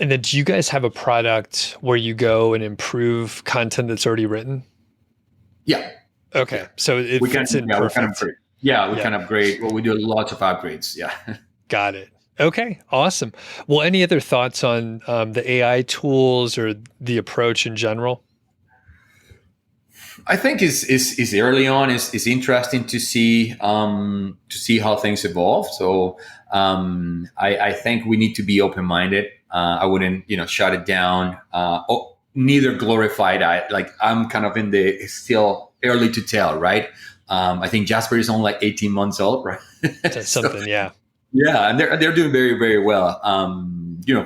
S1: And then do you guys have a product where you go and improve content that's already written?
S2: Yeah.
S1: Okay. So it fits in perfect.
S2: We can upgrade. Well, we do lots of upgrades. Yeah.
S1: Got it. Okay. Awesome. Well, any other thoughts on the AI tools or the approach in general?
S2: I think is early on. Is interesting to see how things evolve. So I think we need to be open minded. I wouldn't shut it down. Neither glorify that. Like, I'm kind of in the still early to tell, right? I think Jasper is only like 18 months old, right?
S1: That's something, yeah.
S2: Yeah, and they're doing very, very well.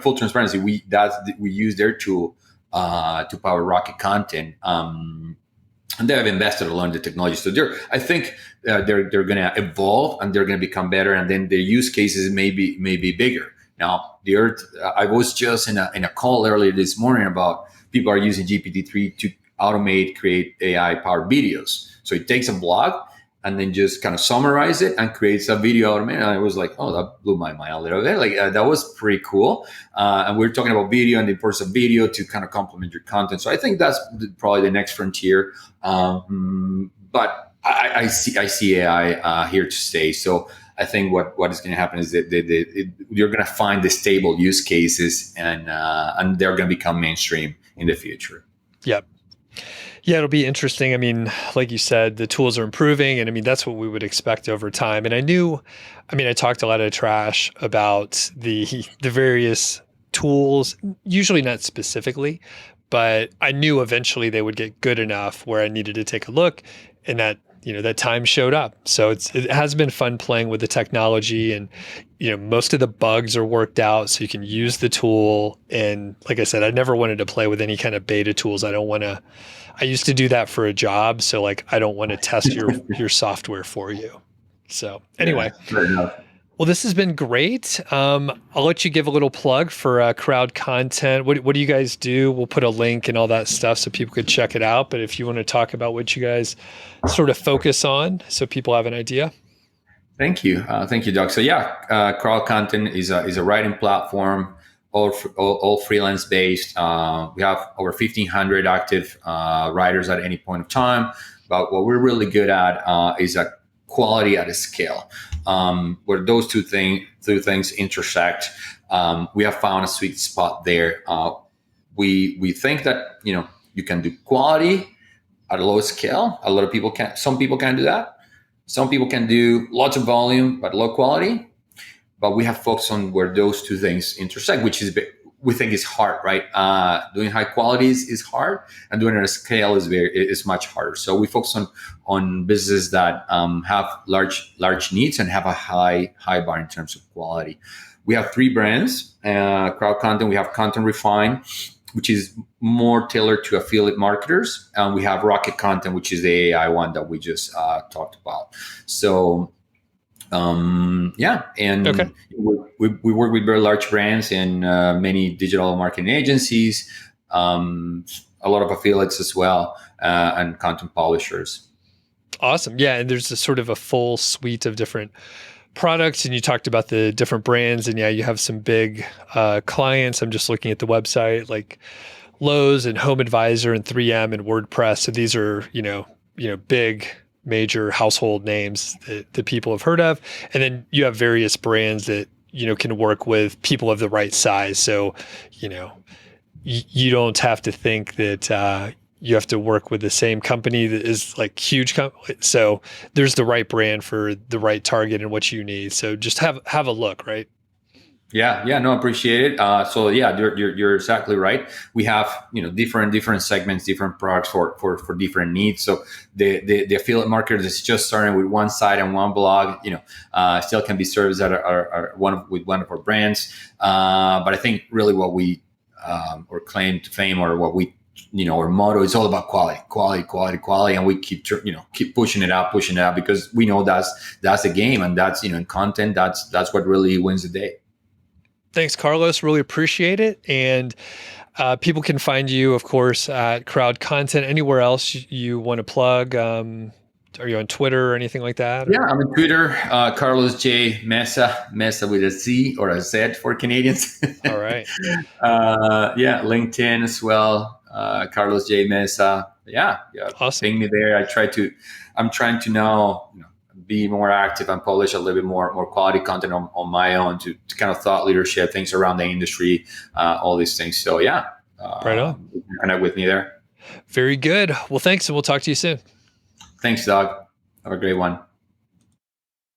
S2: Full transparency, we use their tool to power Rocket Content. And they have invested a lot in the technology. So I think they're going to evolve, and they're going to become better, and then their use cases may be bigger. Now, I was just in a call earlier this morning about people are using GPT-3 to create AI-powered videos. So it takes a blog and then just kind of summarize it and creates a video automated. And I was like, oh, that blew my mind a little bit. Like, that was pretty cool. And we're talking about video and the importance of video to kind of complement your content. So I think that's probably the next frontier. But I see AI here to stay. So I think what is going to happen is that you're going to find the stable use cases, and they're going to become mainstream in the future.
S1: Yep. Yeah, it'll be interesting. I mean, like you said, the tools are improving, and I mean that's what we would expect over time. And I talked a lot of trash about the various tools, usually not specifically, but I knew eventually they would get good enough where I needed to take a look, and that time showed up. So it has been fun playing with the technology, and most of the bugs are worked out, so you can use the tool. And like I said, I never wanted to play with any kind of beta tools. I used to do that for a job, so like I don't want to test your software for you. So anyway,
S2: fair enough.
S1: well, this has been great. I'll let you give a little plug for crowd content. What do you guys do? We'll put a link and all that stuff so people could check it out. But if you want to talk about what you guys sort of focus on, so people have an idea.
S2: Thank you, Doug. So yeah, Crowd Content is a writing platform, all freelance based. We have over 1,500 active writers at any point of time. But what we're really good at is a quality at a scale, where those two things intersect. We have found a sweet spot there. We think that you can do quality at a low scale. A lot of people can. Some people can do that. Some people can do lots of volume but low quality. But we have focused on where those two things intersect, which we think is hard, right? Doing high quality is hard, and doing it at a scale is much harder. So we focus on businesses that have large needs and have a high bar in terms of quality. We have 3 brands. Crowd Content. We have Content Refine, which is more tailored to affiliate marketers, and we have Rocket Content, which is the AI one that we just talked about. So. And
S1: Okay.
S2: we work with very large brands and many digital marketing agencies, a lot of affiliates as well, and content publishers.
S1: Awesome. Yeah, and there's a sort of a full suite of different products, and you talked about the different brands, and yeah, you have some big clients. I'm just looking at the website, like Lowe's and Home Advisor and 3M and WordPress. So these are big major household names that people have heard of. And then you have various brands that, can work with people of the right size. So, you don't have to think that you have to work with the same company that is like huge. So there's the right brand for the right target and what you need. So just have a look, right?
S2: Yeah, no, appreciate it. So yeah, you're exactly right. We have different segments, different products for different needs. So the affiliate marketer is just starting with one site and one blog, still can be serviced at with one of our brands. But I think really what we or claim to fame, or what we our motto is all about quality, and we keep pushing it out because we know that's the game, and that's in content, that's what really wins the day.
S1: Thanks, Carlos. Really appreciate it. And people can find you, of course, at Crowd Content. Anywhere else you want to plug? Are you on Twitter or anything like that?
S2: Yeah, I'm on Twitter, Carlos J. Meza with a Z or a Z for Canadians.
S1: All right.
S2: LinkedIn as well, Carlos J. Meza. Yeah.
S1: Awesome.
S2: Ping me there. I'm trying to now be more active and publish a little bit more quality content on my own to kind of thought leadership, things around the industry, all these things. So yeah.
S1: Right on.
S2: Connect with me there.
S1: Very good. Well, thanks, and we'll talk to you soon.
S2: Thanks, Doug. Have a great one.